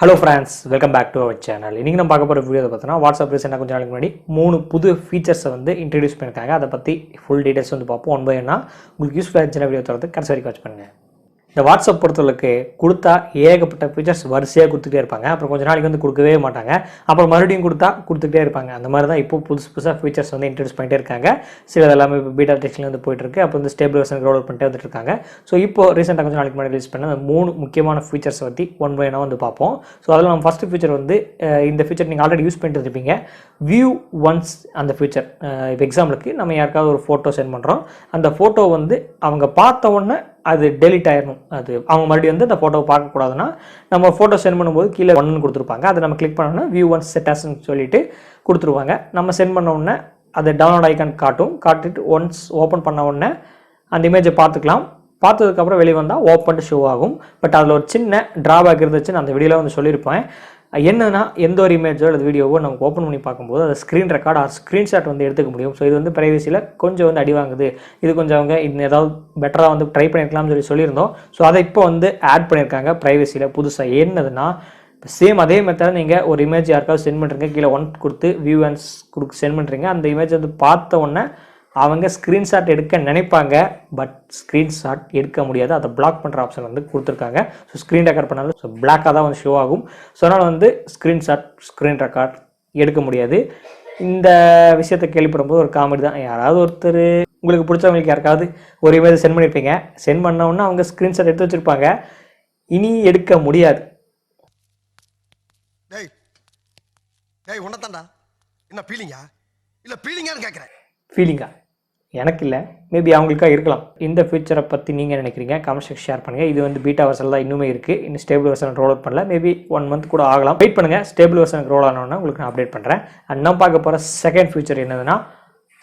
Hello friends, welcome back to our channel. இன்னைக்கு நம்ம பார்க்க போற வீடியோ பார்த்தா வாட்ஸ்அப் ரீசெண்டா கொஞ்ச நாளைக்கு முன்னாடி 3 புது ஃபீச்சர்ஸ் வந்து இன்ட்ரோ듀ஸ் பண்ணிருக்காங்க. அத பத்தி ஃபுல் டீடைல்ஸ் வந்து பாப்போம். ஒன் பை ஒன்னா உங்களுக்கு யூஸ்ஃபுல்லா இருந்துச்சுனா வீடியோ தொடர்ந்து கடைசி வரைக்கும் வாட்ச் பண்ணுங்க. இந்த வாட்ஸ்அப் பொறுத்தவரைக்கு கொடுத்தா ஏகப்பட்ட ஃபீச்சர்ஸ் வரிசையாக கொடுத்துட்டே இருப்பாங்க. அப்புறம் கொஞ்ச நாளைக்கு வந்து கொடுக்கவே மாட்டாங்க. அப்புறம் மறுபடியும் கொடுத்துக்கிட்டே இருப்பாங்க. அந்த மாதிரி தான் இப்போ புதுசாக ஃபீச்சர்ஸ் வந்து இன்ட்ரடியூஸ் பண்ணிட்டே இருக்காங்க. சில எல்லாமே இப்போ பீட்டா டெஸ்டில் வந்து போயிட்டு இருக்கு. அப்புறம் வந்து ஸ்டேபிள் வெர்ஷன் ரோல் பண்ணிட்டே வந்துட்டு இருக்காங்க. ஸோ இப்போ ரீசெண்டாக கொஞ்சம் நாளைக்கு முன்னாடி ரிலீஸ் பண்ண அந்த 3 முக்கியமான ஃபீச்சர்ஸ் பற்றி ஒன் பை ஒன்னாக வந்து பார்ப்போம். ஸோ அதில் நம்ம ஃபஸ்ட்டு ஃபீச்சர் வந்து இந்த ஃபீச்சர் நீங்கள் ஆல்ரெடி யூஸ் பண்ணிட்டு இருப்பீங்க. வியூ ஒன்ஸ் அந்த ஃபீச்சர். இப்போ எக்ஸாம்பிளுக்கு நம்ம யாருக்காவது ஒரு ஃபோட்டோ சென்ட் பண்ணுறோம். அந்த ஃபோட்டோ வந்து அவங்க பார்த்த உடனே அது டெலிட் ஆயிடணும். அது அவங்க மறுபடியும் வந்து அந்த ஃபோட்டோவை பார்க்கக்கூடாதுன்னா நம்ம ஃபோட்டோ சென்ட் பண்ணும்போது கீழே ஒன்னு கொடுத்துருப்பாங்க. அதை நம்ம கிளிக் பண்ணோன்னா வியூ ஒன்ஸ் செட்டாஸ்ன்னு சொல்லிட்டு கொடுத்துருவாங்க. நம்ம சென்ட் பண்ண உடனே அது டவுன்லோட் ஐக்கான் காட்டிட்டு ஒன்ஸ் ஓப்பன் பண்ண உடனே அந்த இமேஜை பார்த்துக்கலாம். பார்த்ததுக்கப்புறம் வெளியே வந்தால் ஓப்பன் ஷோ ஆகும். பட் அதில் ஒரு சின்ன ட்ராபேக் இருந்துச்சுன்னு அந்த வீடியோவில் வந்து சொல்லியிருப்பேன். என்னன்னா எந்த ஒரு இமேஜோ அல்லது வீடியோவோ நமக்கு ஓப்பன் பண்ணி பார்க்கும்போது அது ஸ்க்ரீன் ரெக்கார்ட் ஆர் ஸ்க்ரீன்ஷாட் வந்து எடுத்துக்க முடியும். ஸோ இது வந்து பிரைவசியில் கொஞ்சம் வந்து அடி வாங்குது. இது கொஞ்சம் அவங்க இன்னும் ஏதாவது பெட்டராக வந்து ட்ரை பண்ணியிருக்கலாம்னு சொல்லியிருந்தோம். ஸோ அதை இப்போ வந்து ஆட் பண்ணியிருக்காங்க பிரைவசியில் புதுசாக. என்னதுன்னா சேம் அதே மெத்தட் நீங்கள் ஒரு இமேஜ் யாருக்காவது சென்ட் பண்ணுறீங்க, கீழே ஒன் கொடுத்து வியூவன்ஸ் சென்ட் பண்ணுறீங்க. அந்த இமேஜ் வந்து பார்த்த உடனே அவங்க ஸ்க்ரீன்ஷாட் எடுக்க நினைப்பாங்க. பட் ஸ்க்ரீன்ஷாட் எடுக்க முடியாது. அதை பிளாக் பண்ணுற ஆப்ஷன் வந்து கொடுத்துருக்காங்க. ஸோ ஸ்க்ரீன் ரெக்கார்ட் பண்ணாலும் ஸோ பிளாக்காக தான் வந்து ஷோ ஆகும். ஸோ அதனால் வந்து ஸ்க்ரீன் ரெக்கார்ட் எடுக்க முடியாது. இந்த விஷயத்தை கேள்விப்படும்போது ஒரு காமெடி தான். யாராவது ஒருத்தர் உங்களுக்கு பிடிச்சவங்களுக்கு யாருக்காவது ஒரு இமேஜ் சென்ட் பண்ணியிருப்பீங்க. சென்ட் பண்ணவுடனே அவங்க ஸ்க்ரீன்ஷாட் எடுத்து வச்சுருப்பாங்க. இனி எடுக்க முடியாது. ஃபீலிங்கா எனக்கு இல்லை, மேபி அவங்களுக்காக இருக்கலாம். இந்த ஃபியூச்சரை பற்றி நீங்கள் நினைக்கிறீங்க கமெண்ட் செக்ஷன் ஷேர் பண்ணுங்கள். இது வந்து பீட்டா வெர்ஷன் தான் இன்னுமே இருக்குது. இன்னும் ஸ்டேபிள் வெர்ஷன் ரோல் அவுட் பண்ணல. மேபி 1 மந்த் கூட ஆகலாம். வெயிட் பண்ணுங்கள். ஸ்டேபிள் வெர்ஷனுக்கு ரோல் ஆனோன்னா உங்களுக்கு நான் அப்டேட் பண்ணுறேன். அண்ட் நான் பார்க்க போகிற செகண்ட் ஃபியூச்சர் என்னதுன்னா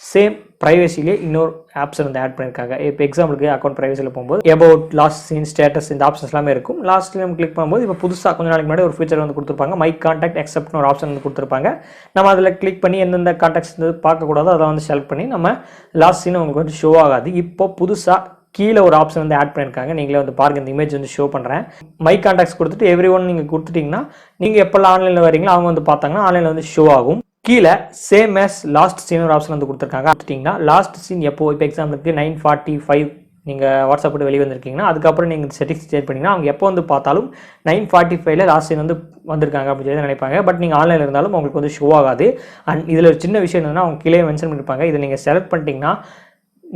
சேம் ப்ரைவசிலே இன்னொரு ஆப்ஷன் வந்து ஆட் பண்ணியிருக்காங்க. இப்போ எக்ஸாம்பிளுக்கு அக்கௌண்ட் ப்ரைவசியில் போகும்போது அபவுட் லாஸ்ட் சீன் ஸ்டேட்டஸ் இந்த ஆப்ஷன்ஸ் எல்லாமே இருக்கும். லாஸ்ட்டில் நம்ம கிளிக் பண்ணும்போது இப்போ புதுசாக கொஞ்சம் நாளைக்கு முன்னாடி ஒரு ஃபீச்சர் வந்து கொடுத்துருப்பாங்க. மை கான்டாக்ட் எக்ஸப்ட்னு ஒரு ஆப்ஷன் வந்து கொடுத்துருப்பாங்க. நம்ம அதில் கிளிக் பண்ணி எந்தெந்த கான்டாக்ட்ஸ் வந்து பார்க்கக்கூடாதோ அதை வந்து செலக்ட் பண்ணி நம்ம லாஸ்ட் சீன் உங்களுக்கு வந்து ஷோ ஆகாது. இப்போ புதுசாக கீழே ஒரு ஆப்ஷன் வந்து ஆட் பண்ணியிருக்காங்க. நீங்களே வந்து பாருங்கள். இந்த இமேஜ் வந்து ஷோ பண்ணுறேன். மை கான்டாக்ட்ஸ் கொடுத்துட்டு எவ்ரி ஒன் நீங்கள் கொடுத்துட்டிங்கன்னா நீங்கள் எப்போல்லாம் ஆன்லைனில் வரீங்களோ அவங்க வந்து பார்த்தாங்கன்னா ஆன்லைனில் வந்து ஷோ ஆகும். கீழே சேம் as லாஸ்ட் சீன் ஒரு ஆப்ஷன் வந்து கொடுத்துருக்காங்க. பார்த்துட்டிங்கன்னா லாஸ்ட் சீன் எப்போ இப்போ எக்ஸாம்பிளுக்கு 9:45 நீங்கள் வாட்ஸ்அப் போட்டு வெளியே வந்திருக்கீங்கன்னா அதுக்கப்புறம் நீங்கள் செட்டிங்ஸ் சேஞ்ச் பண்ணிங்கன்னா அவங்க எப்போ வந்து பார்த்தாலும் 9:45 லாஸ்ட் சீன் வந்து வந்திருக்காங்க அப்படின்னு சொல்லி நினைப்பாங்க. பட் நீங்கள் ஆன்லைனில் இருந்தாலும் உங்களுக்கு வந்து ஷோ ஆகாது. அண்ட் இதில் ஒரு சின்ன விஷயம் என்னன்னா அவங்க கீழே மென்ஷன் பண்ணியிருப்பாங்க. இதை நீங்கள் செலக்ட் பண்ணிட்டீங்கன்னா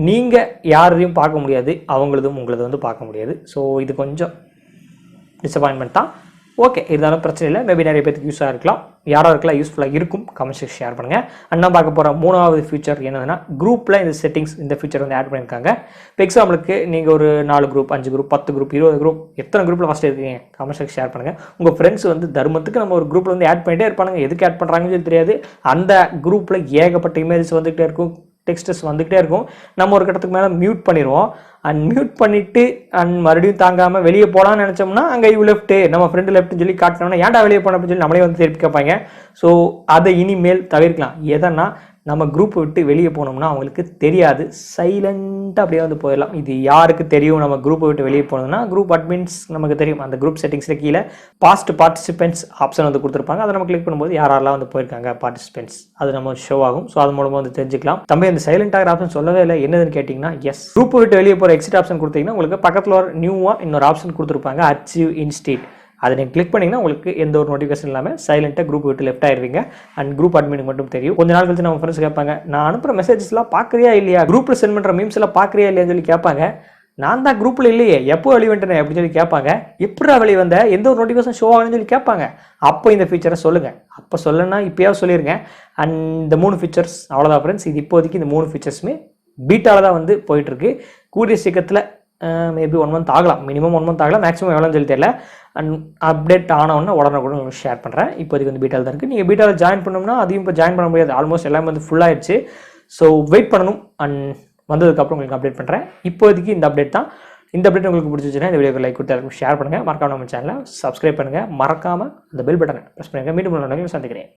நீங்கள் யாரையும் பார்க்க முடியாது, அவங்களதும் உங்களது வந்து பார்க்க முடியாது. ஸோ இது கொஞ்சம் டிசப்பாயின்மெண்ட் தான். ஓகே, இருந்தாலும் பிரச்சனை இல்லை. மேபி நிறைய பேருக்கு யூஸாக இருக்கலாம். யாராருக்கெல்லாம் யூஸ்ஃபுல்லாக இருக்கும் கமெண்ட் செக்ஷன் ஷேர் பண்ணுங்கள். அண்ணா பார்க்க போகிற 3வது ஃபீச்சர் என்னதுன்னா குரூப்பில் இந்த செட்டிங்ஸ் இந்த ஃபீச்சர் வந்து ஆட் பண்ணியிருக்காங்க. இப்போ எக்ஸாம்பிளுக்கு நீங்கள் ஒரு 4 குரூப் 5 குரூப் 10 குரூப் 20 குரூப் எத்தனை குரூப்பில் ஃபஸ்ட்டு இருக்கீங்க கமெண்ட் செக்ஷன் ஷேர் பண்ணுங்கள். உங்கள் ஃப்ரெண்ட்ஸ் வந்து தர்மத்துக்கு நம்ம ஒரு குரூப்பில் வந்து ஆட் பண்ணிட்டே இருப்பாங்க. எதுக்கு ஆட் பண்ணுறாங்கன்னு சொல்லி தெரியாது. அந்த குரூப்பில் ஏகப்பட்ட இமேஜஸ் வந்துகிட்டே இருக்கும், டெக்ஸ்டஸ் வந்துகிட்டே இருக்கும். நம்ம ஒரு கட்டத்துக்கு மேலே மியூட் பண்ணிடுவோம். அண்ட் மியூட் பண்ணிவிட்டு அண்ட் மறுபடியும் தாங்காமல் வெளியே போகலான்னு நினச்சோம்னா அங்கே யூ லெஃப்ட்டு நம்ம ஃப்ரெண்டு லெஃப்ட்னு சொல்லி காட்டினோம்னா ஏன்டா வெளியே போன அப்படின்னு சொல்லி நம்மளே வந்து திருப்பி கேட்பாங்க. ஸோ அதை இனிமேல் தவிர்க்கலாம். எதனா நம்ம குரூப்பை விட்டு வெளியே போனோம்னா அவங்களுக்கு தெரியாது. சைலண்ட்டாக அப்படியே வந்து போயிடலாம். இது யாருக்கு தெரியும் நம்ம குரூப்பை விட்டு வெளியே போனோம்னா குரூப் அட்மின்ஸ் நமக்கு தெரியும். அந்த குரூப் செட்டிங்ஸில் கீழே பாஸ்ட் பார்ட்டிசிபென்ட்ஸ் ஆப்ஷன் வந்து கொடுத்துருப்பாங்க. அதை நம்ம கிளிக் பண்ணும்போது யாரெல்லாம் வந்து போயிருக்காங்க பார்ட்டிசிபென்ட்ஸ் அது நம்ம ஷோ ஆகும். ஸோ அது மூலமாக வந்து தெரிஞ்சுக்கலாம். தம்பி அந்த சைலண்ட் ஆகிற ஆப்ஷன் சொல்லவே இல்லை. என்னதுன்னு கேட்டிங்கன்னா எஸ் குரூப்பை விட்டு வெளியே போகிற எக்ஸிட் ஆப்ஷன் கொடுத்தீங்கன்னா உங்களுக்கு பக்கத்தில் ஒரு நியூவாக இன்னொரு ஆப்ஷன் கொடுத்துருப்பாங்க அச்சீவ் இன்ஸ்டேட். அதை நீங்கள் கிளிக் பண்ணிங்கன்னா உங்களுக்கு எந்த ஒரு நோட்டிஃபிகேஷன் இல்லாமல் சைலண்ட்டாக குரூப் விட்டு லெஃப்ட் ஆயிருவீங்க. அண்ட் குரூப் அட்மினுக்கு மட்டும் தெரியும். கொஞ்ச நாள் கழிச்சு நம்ம ஃப்ரெண்ட்ஸ் கேட்பாங்க, நான் அனுப்புகிற மெசேஜஸ்லாம் பார்க்குறியா இல்லையா, குரூப்பில் சென்ட் பண்ணுற மீம்ஸ் எல்லாம் பார்க்குறியா இல்லையான்னு சொல்லி கேட்பாங்க. நான் தான் குரூப்பில் இல்லையே, எப்போ வெளியே வந்துட்டேன் அப்படின்னு சொல்லி கேட்பாங்க. எப்படா வெளியே வந்த, எந்த ஒரு நோட்டிஃபிகேஷன் ஷோ ஆகுன்னு சொல்லி கேட்பாங்க. அப்போ இந்த ஃபீச்சரை சொல்லுங்கள். அப்போ சொல்லணும்னா இப்போயாவது சொல்லிடுங்க. அண்ட் இந்த 3 ஃபீச்சர்ஸ் அவ்வளோதான் ஃப்ரெண்ட்ஸ். இது இப்போதைக்கு இந்த 3 ஃபீச்சர்ஸுமே பீட்டாவில் தான் வந்து போயிட்டுருக்கு. கூடிய சீக்கிரத்தில் மேபி 1 மந்த் ஆகலாம், மினிமம் 1 மந்த் ஆகலாம், மேக்ஸிமம் எவ்வளோன்னு சொல்லி தெரியல. அண்ட் அப்டேட் ஆனவுடனே உடனே கூட உங்களுக்கு ஷேர் பண்ணுறேன். இப்போதைக்கு வந்து பீட்டாவில் தான் இருக்குது. நீங்கள் பீட்டாவில் ஜாயின் பண்ணோம்னா அதையும் இப்போ ஜாயின் பண்ண முடியாது. ஆல்மோஸ்ட் எல்லாமே வந்து ஃபுல்லாகிடுச்சு. ஸோ வெயிட் பண்ணணும். அண்ட் வந்ததுக்கப்புறம் உங்களுக்கு அப்டேட் பண்ணுறேன். இப்போதைக்கு இந்த அப்டேட் தான். இந்த அப்டேட் உங்களுக்கு பிடிச்சிச்சுன்னா இந்த வீடியோக்கு லைக் கொடுத்து ஷேர் பண்ணுங்கள். மறக்காம நம்ம சேனலை சப்ஸ்கிரைப் பண்ணுங்கள். மறக்காமல் அந்த பெல் பட்டனை ப்ரெஸ் பண்ணுங்கள். மீண்டும் சந்திக்கிறேன்.